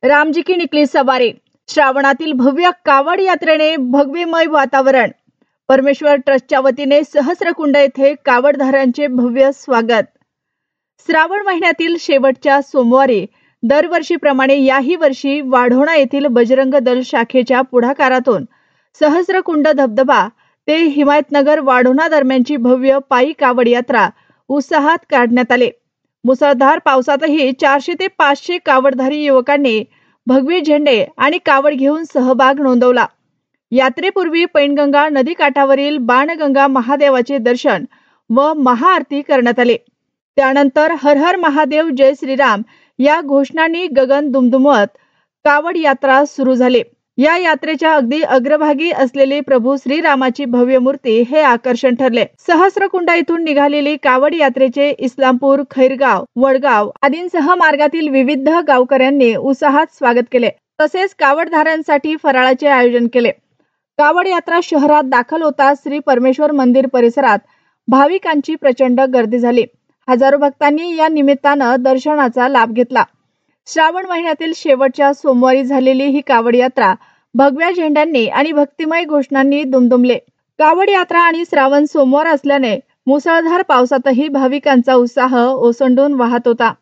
रामजी की निकली सवारी। श्रावणातील भव्य कावड यात्रेने भगवेमय वातावरण। परमेश्वर ट्रस्टच्या वतीने सहस्रकुंड येथे कावडधारांचे भव्य स्वागत। श्रावण महिन्यातील शेवटच्या सोमवारी दरवर्षीप्रमाणे याही वर्षी वाढोणा येथील बजरंग दल शाखेच्या पुढाकारातून सहस्रकुंड धबधबा ते हिमायतनगर वाढोणा दरम्यानची भव्य पायी कावड यात्रा उत्साहात काढण्यात आले। मुसळधार पावसातही 400 ते 500 कावडधारी युवकांनी भगवे झेंडे आणि कावड घेऊन सहभाग नोंदवला। यात्रेपूर्वी पैनगंगा नदी काठावरील बाणगंगा महादेवाचे दर्शन व महाआरती करण्यात आले। त्यानंतर हर हर महादेव जय श्रीराम या घोषणांनी गगन दुमदुमत कावड यात्रा सुरू झाली। या यात्रेच्या अगदी अग्रभागी असलेले प्रभू श्रीरामाची भव्य मूर्ती हे आकर्षण ठरले। सहस्रकुंड येथून निघालेली कावड यात्रेचे इस्लामपूर, खैरगाव, वडगाव आदींसह मार्गातील विविध गावकऱ्यांनी उत्साहात स्वागत केले। तसेच कावडधाऱ्यांसाठी फराळाचे आयोजन केले। कावड यात्रा शहरात दाखल होताच श्री परमेश्वर मंदिर परिसरात भाविकांची प्रचंड गर्दी झाली। हजारो भक्तांनी या निमित्ताने दर्शनाचा लाभ घेतला। श्रावण महिन्यातील शेवटच्या सोमवारी झालेली ही कावड यात्रा भगव्या झेंड्यांनी आणि भक्तिमय घोषणांनी दुमदुमले। कावड यात्रा आणि श्रावण सोमवार असल्याने मुसळधार पावसातही भाविकांचा उत्साह ओसंडून वाहत होता।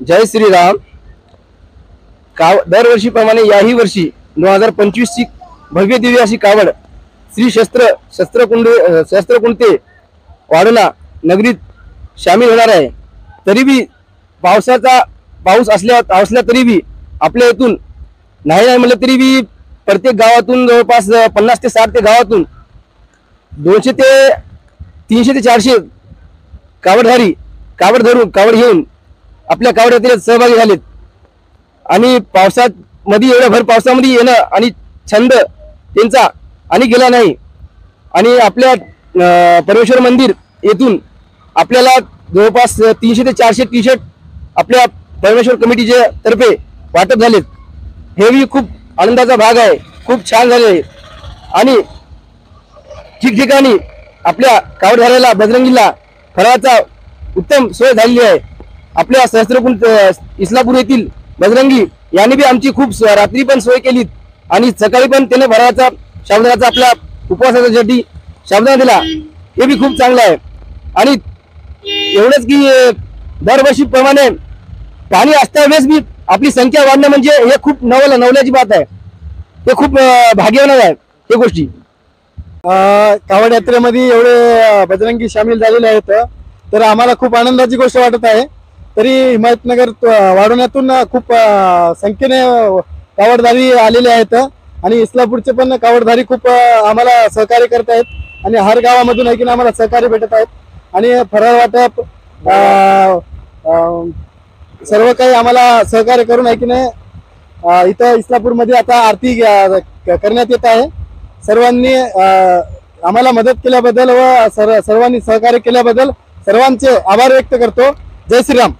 जय श्रीराम। दरवर्षीप्रमाणे याही वर्षी 2025 ची भव्य दिव्य अशी कावड श्री शस्त्रकुंड ते वाढोणा नगरीत सामील होणार आहे। तरी बी पाऊस असल्या तरी बी आपल्या इथून नाही म्हणलं तरी बी प्रत्येक गावातून जवळपास 50 ते 60 ते गावातून 200 ते 300 ते 400 कावडधारी कावड घेऊन आपल्या कावड यात्रेत सहभागी झालेत। आणि पावसामध्ये एवढ्या भर पावसामध्ये येणं आणि छंद त्यांचा आणि गेला नाही। आणि आपल्या परमेश्वर मंदिर येथून आपल्याला जवळपास 300 ते 400 टी-शर्ट आपल्या परमेश्वर कमिटीच्या तर्फे वाटप झालेत। हे भी खूप आनंदाचा भाग आहे। खूप छान झाले आणि ठिकठिकाणी आपल्या कावडधाऱ्याला बजरंगीला फराळाचा उत्तम सोय झालेली आहे। आपल्या सहस्त्रकुंड इस्लामपूर येथील बजरंगी यांनी बी आमची खूप रात्री पण सोय केली आणि सकाळी पण त्याने फराळाचा साबुदाण्याचा आपल्या उपवासासाठी साबुदाणा दिला। हे बी खूप चांगलं आहे। आणि एवढंच की दरवर्षीप्रमाणे पाणी असतावेळेस बी आपली संख्या वाढणं म्हणजे हे खूप नवल्याची बात आहे। हे खूप भाग्यवान आहे हे गोष्टी। कावड यात्रेमध्ये एवढे बजरंगी सामील झालेले आहेत तर आम्हाला खूप आनंदाची गोष्ट वाटत आहे। तरी हिमायतनगर वाढवण्यातून खूप संख्येने कावडधारी आलेले आहेत आणि इस्लामपूरचे पण कावडधारी खूप आम्हाला सहकार्य करत आहेत आणि हर गावामधून ऐकून आम्हाला सहकार्य भेटत आहेत आणि फराळ वाटप सर्व काही आम्हाला सहकार्य करून ऐकणे इथं इस्लामपूरमध्ये आता आरती करण्यात येत आहे। सर्वांनी आम्हाला मदत केल्याबद्दल व सर्वांनी सहकार्य केल्याबद्दल सर्वांचे आभार व्यक्त करतो। जय श्रीराम।